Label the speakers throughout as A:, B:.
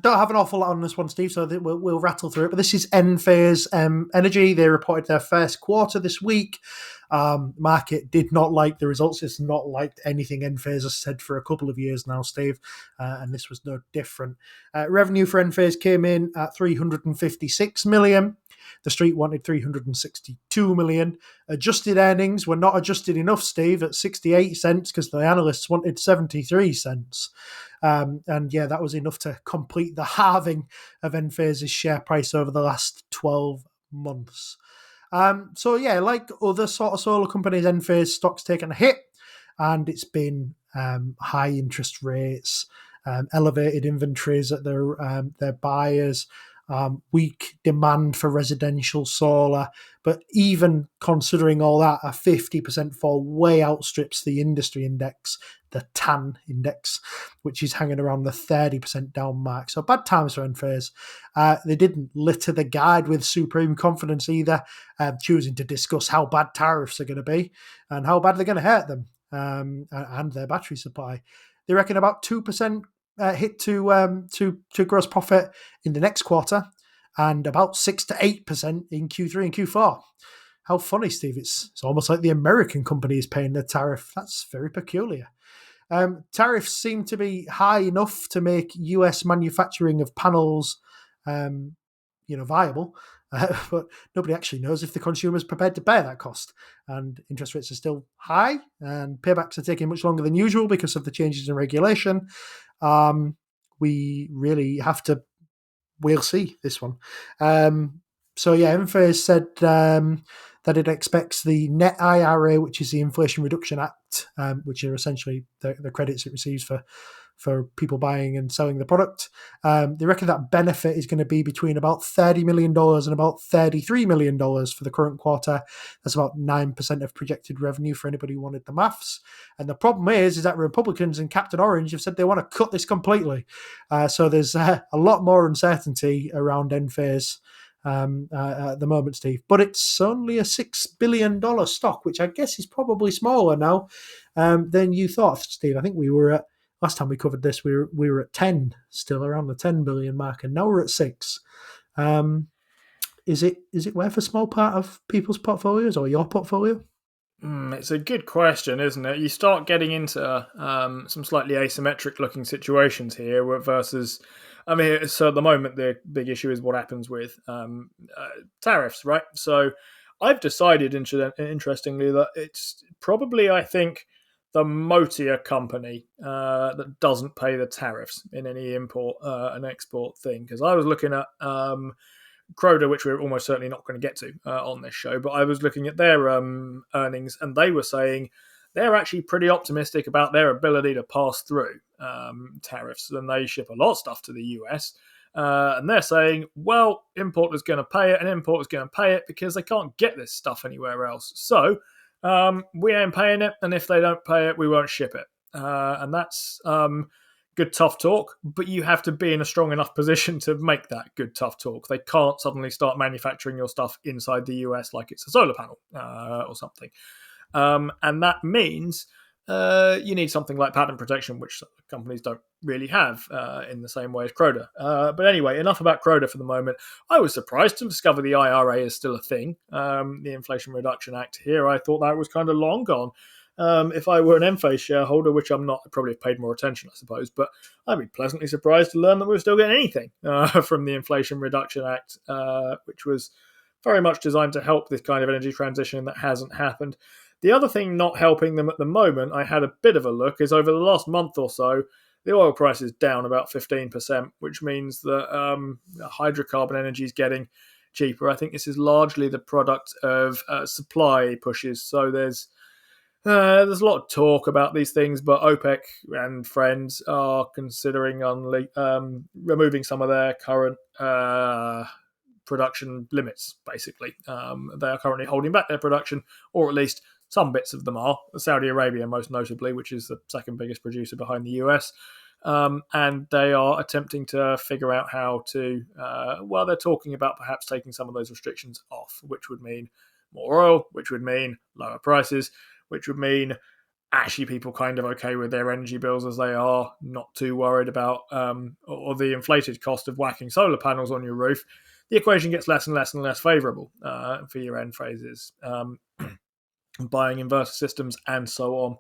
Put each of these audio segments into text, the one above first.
A: Don't have an awful lot on this one, Steve, so we'll rattle through it. But this is Enphase Energy. They reported their first quarter this week. Market did not like the results. It's not liked anything Enphase has said for a couple of years now, Steve, and this was no different. Revenue for Enphase came in at 356 million. The street wanted 362 million. Adjusted earnings were not adjusted enough, Steve, at 68 cents because the analysts wanted 73 cents. And yeah, that was enough to complete the halving of Enphase's share price over the last 12 months. So yeah, like other sort of solar companies, Enphase stock's taken a hit, and it's been high interest rates, elevated inventories at their buyers, weak demand for residential solar. But even considering all that, a 50% fall way outstrips the industry index, the TAN index, which is hanging around the 30% down mark. So bad times for Enphase. They didn't litter the guide with supreme confidence either, choosing to discuss how bad tariffs are going to be and how bad they're going to hurt them and their battery supply. They reckon about 2% hit to gross profit in the next quarter, and about 6 to 8% in Q3 and Q4. How funny, Steve! It's almost like the American company is paying the tariff. That's very peculiar. Tariffs seem to be high enough to make US manufacturing of panels, viable, but nobody actually knows if the consumer is prepared to bear that cost. And interest rates are still high, and paybacks are taking much longer than usual because of the changes in regulation. We really have to. We'll see this one. So yeah, Enphase said that it expects the net IRA, which is the Inflation Reduction Act, which are essentially the credits it receives for people buying and selling the product. They reckon that benefit is going to be between about $30 million and about $33 million for the current quarter. That's about 9% of projected revenue for anybody who wanted the maths. And the problem is that Republicans and Captain Orange have said they want to cut this completely. So there's a lot more uncertainty around Enphase at the moment, Steve. But it's only a $6 billion stock, which I guess is probably smaller now than you thought, Steve. I think we were at, last time we covered this, we were at 10, still around the 10 billion mark, and now we're at 6. Is it worth a small part of people's portfolios or your portfolio?
B: It's a good question, isn't it? You start getting into some slightly asymmetric looking situations here versus, I mean, so at the moment, the big issue is what happens with tariffs, right? So I've decided, interestingly, that it's probably, I think, the Motia company that doesn't pay the tariffs in any import and export thing. Because I was looking at Croda, which we're almost certainly not going to get to on this show, but I was looking at their earnings, and they were saying they're actually pretty optimistic about their ability to pass through tariffs, and they ship a lot of stuff to the US. And they're saying, well, importer's going to pay it, and importer's going to pay it because they can't get this stuff anywhere else. So we ain't paying it, and if they don't pay it, we won't ship it. And that's good tough talk, but you have to be in a strong enough position to make that good tough talk. They can't suddenly start manufacturing your stuff inside the US like it's a solar panel or something. And that means you need something like patent protection, which companies don't really have in the same way as Croda. But anyway, enough about Croda for the moment. I was surprised to discover the IRA is still a thing, the Inflation Reduction Act here. I thought that was kind of long gone. If I were an Enphase shareholder, which I'm not, I'd probably have paid more attention, I suppose, but I'd be pleasantly surprised to learn that we're still getting anything from the Inflation Reduction Act, which was very much designed to help this kind of energy transition that hasn't happened. The other thing not helping them at the moment, I had a bit of a look, is over the last month or so, the oil price is down about 15%, which means that hydrocarbon energy is getting cheaper. I think this is largely the product of supply pushes. So there's a lot of talk about these things, but OPEC and friends are considering removing some of their current production limits, basically. They are currently holding back their production, or at least some bits of them are. Saudi Arabia, most notably, which is the second biggest producer behind the US. And they are attempting to figure out how to, they're talking about perhaps taking some of those restrictions off, which would mean more oil, which would mean lower prices, which would mean actually people kind of okay with their energy bills as they are, not too worried about or the inflated cost of whacking solar panels on your roof, the equation gets less and less and less favourable for your end phases, buying inverter systems and so on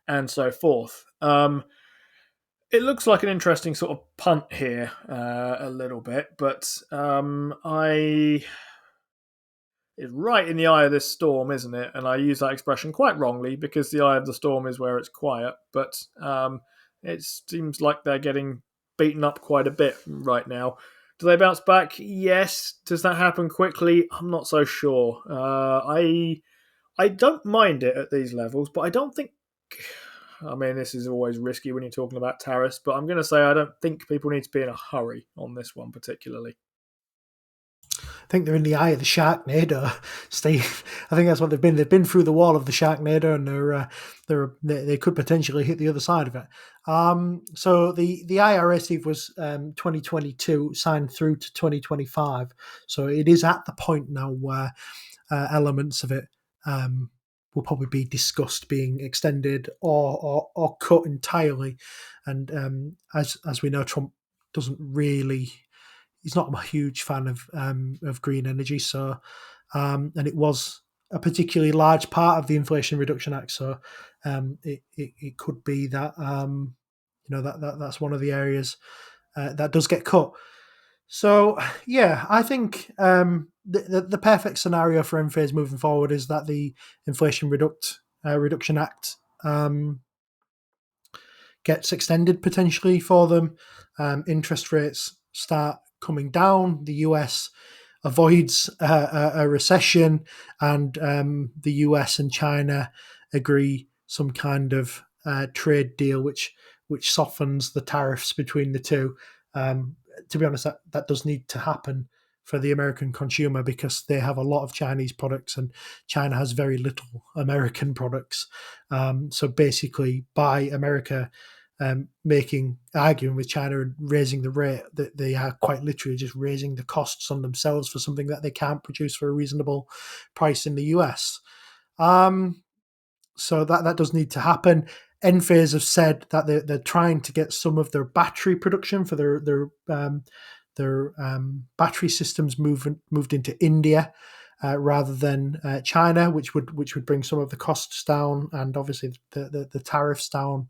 B: and so forth. It looks like an interesting sort of punt here, a little bit, but it's right in the eye of this storm, isn't it? And I use that expression quite wrongly because the eye of the storm is where it's quiet, but it seems like they're getting beaten up quite a bit right now. Do they bounce back? Yes. Does that happen quickly? I'm not so sure. I don't mind it at these levels, but I don't think. I mean, this is always risky when you're talking about tariffs, but I'm going to say I don't think people need to be in a hurry on this one particularly.
A: I think they're in the eye of the Sharknado, Steve. I think that's what they've been. They've been through the wall of the Sharknado, and they could potentially hit the other side of it. So the IRA, Steve, was 2022 signed through to 2025. So it is at the point now where elements of it will probably be discussed being extended or cut entirely. And as we know, Trump doesn't really. He's not a huge fan of green energy, so and it was a particularly large part of the Inflation Reduction Act. So it could be that that's one of the areas that does get cut. So yeah, I think the perfect scenario for Enphase moving forward is that the Inflation Reduction Act gets extended potentially for them. Interest rates start coming down. The US avoids a recession, and the US and China agree some kind of trade deal, which softens the tariffs between the two. To be honest, that does need to happen for the American consumer because they have a lot of Chinese products and China has very little American products. So basically, by America arguing with China and raising the rate, that they are quite literally just raising the costs on themselves for something that they can't produce for a reasonable price in the US. So that does need to happen. Enphase have said that they're trying to get some of their battery production for their battery systems moved into India rather than China, which would bring some of the costs down and obviously the tariffs down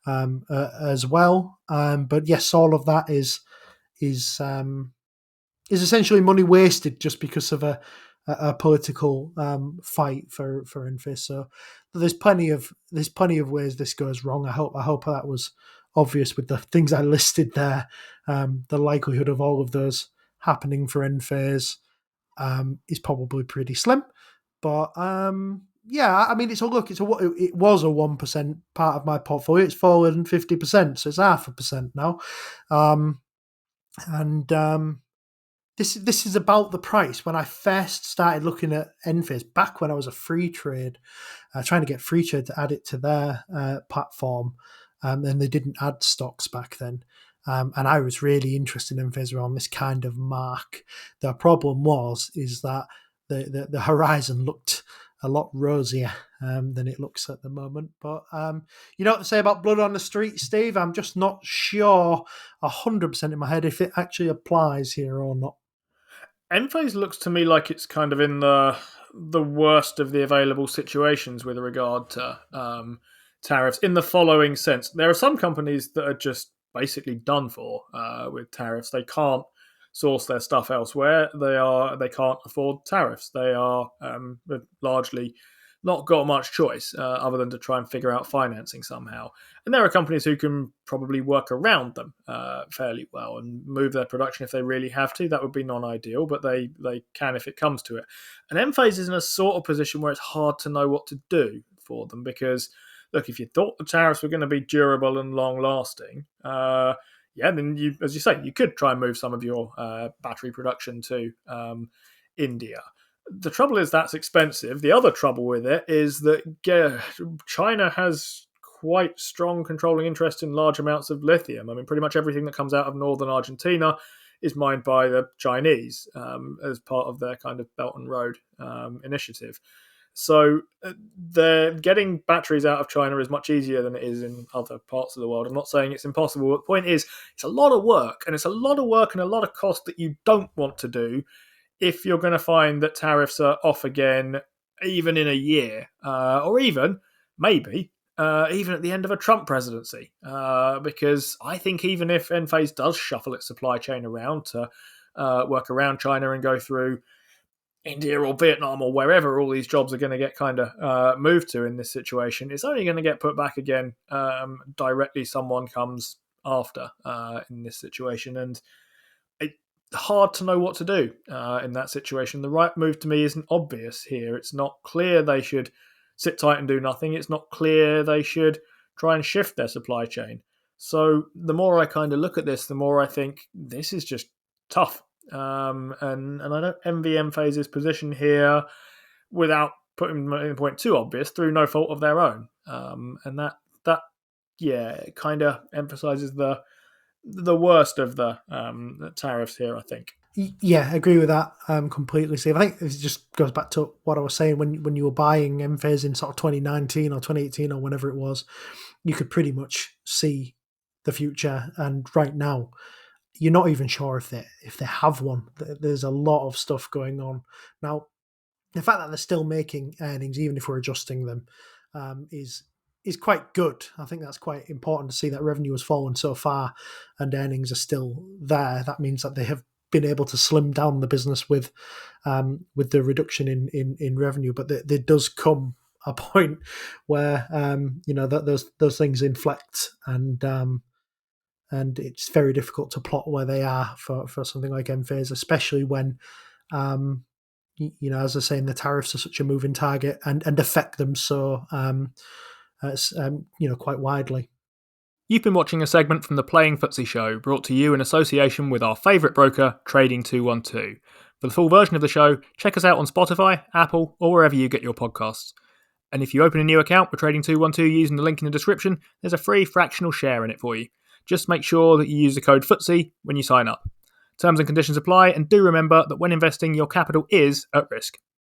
A: as well. But yes, all of that is essentially money wasted just because of a political fight for Enphase. So there's plenty of ways this goes wrong. I hope that was obvious with the things I listed there. The likelihood of all of those happening for Enphase is probably pretty slim. But yeah, I mean, it was a 1% part of my portfolio. It's fallen 50%, so it's 0.5% now. This is about the price. When I first started looking at Enphase, back when I was a free trade, trying to get free trade to add it to their platform, and they didn't add stocks back then. And I was really interested in Enphase around this kind of mark. The problem is that the horizon looked a lot rosier than it looks at the moment. But you know what to say about blood on the street, Steve? I'm just not sure 100% in my head if it actually applies here or not.
B: Enphase looks to me like it's kind of in the worst of the available situations with regard to tariffs. In the following sense, there are some companies that are just basically done for with tariffs. They can't source their stuff elsewhere. They can't afford tariffs. They are largely not got much choice other than to try and figure out financing somehow. And there are companies who can probably work around them fairly well and move their production if they really have to. That would be non-ideal, but they can if it comes to it. And Enphase is in a sort of position where it's hard to know what to do for them because, look, if you thought the tariffs were going to be durable and long-lasting, then you, as you say, you could try and move some of your battery production to India. The trouble is that's expensive. The other trouble with it is that China has quite strong controlling interest in large amounts of lithium. I mean, pretty much everything that comes out of northern Argentina is mined by the Chinese as part of their kind of Belt and Road initiative. So they're getting batteries out of China is much easier than it is in other parts of the world. I'm not saying it's impossible. But the point is, it's a lot of work, and it's a lot of work and a lot of cost that you don't want to do if you're going to find that tariffs are off again, even in a year, or even maybe even at the end of a Trump presidency. Because I think even if Enphase does shuffle its supply chain around to work around China and go through India or Vietnam or wherever all these jobs are going to get kind of moved to in this situation, it's only going to get put back again directly someone comes after in this situation. And it's hard to know what to do in that situation. The right move to me isn't obvious here. It's not clear they should sit tight and do nothing. It's not clear they should try and shift their supply chain. So the more I kind of look at this, the more I think this is just tough. And I don't envy Enphase's position here without putting the point too obvious through no fault of their own. And that kind of emphasizes the worst of the tariffs here, I think.
A: Yeah, I agree with that completely, Steve. I think this just goes back to what I was saying when you were buying Enphase in sort of 2019 or 2018 or whenever it was, you could pretty much see the future. And right now, you're not even sure if they have one. There's a lot of stuff going on now. The fact that they're still making earnings, even if we're adjusting them, is quite good. I think that's quite important to see that revenue has fallen so far and earnings are still there. That means that they have been able to slim down the business with the reduction in revenue. But there does come a point where that those things inflect and it's very difficult to plot where they are for something like Enphase, especially when, as I say, the tariffs are such a moving target and affect them so, quite widely.
B: You've been watching a segment from the Playing FTSE show, brought to you in association with our favourite broker, Trading 212. For the full version of the show, check us out on Spotify, Apple, or wherever you get your podcasts. And if you open a new account with Trading 212 using the link in the description, there's a free fractional share in it for you. Just make sure that you use the code FTSE when you sign up. Terms and conditions apply, and do remember that when investing, your capital is at risk.